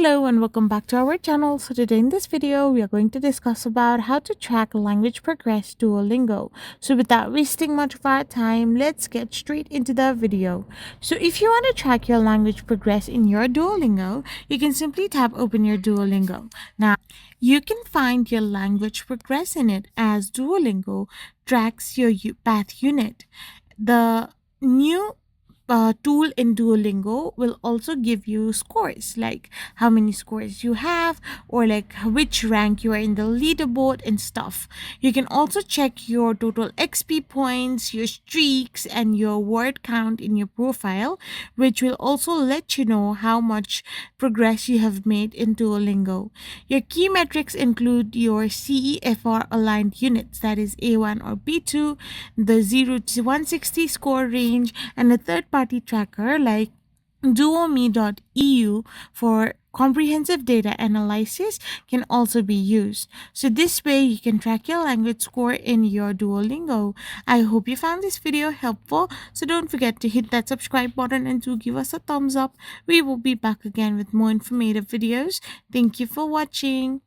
Hello and welcome back to our channel. So today in this video, we are going to discuss about how to track language progress Duolingo. So without wasting much of our time, let's get straight into the video. So if you want to track your language progress in your Duolingo, you can simply tap open your Duolingo. Now, you can find your language progress in it as Duolingo tracks your path unit. The new tool in Duolingo will also give you scores, like how many scores you have, or like which rank you are in the leaderboard and stuff. You can also check your total XP points, your streaks, and your word count in your profile, which will also let you know how much progress you have made in Duolingo. Your key metrics include your CEFR aligned units, that is A1 or B2, the 0 to 160 score range, and a third party tracker like Duomme.eu for comprehensive data analysis can also be used. So this way you can track your language score in your Duolingo. I hope you found this video helpful. So don't forget to hit that subscribe button and to give us a thumbs up. We will be back again with more informative videos. Thank you for watching.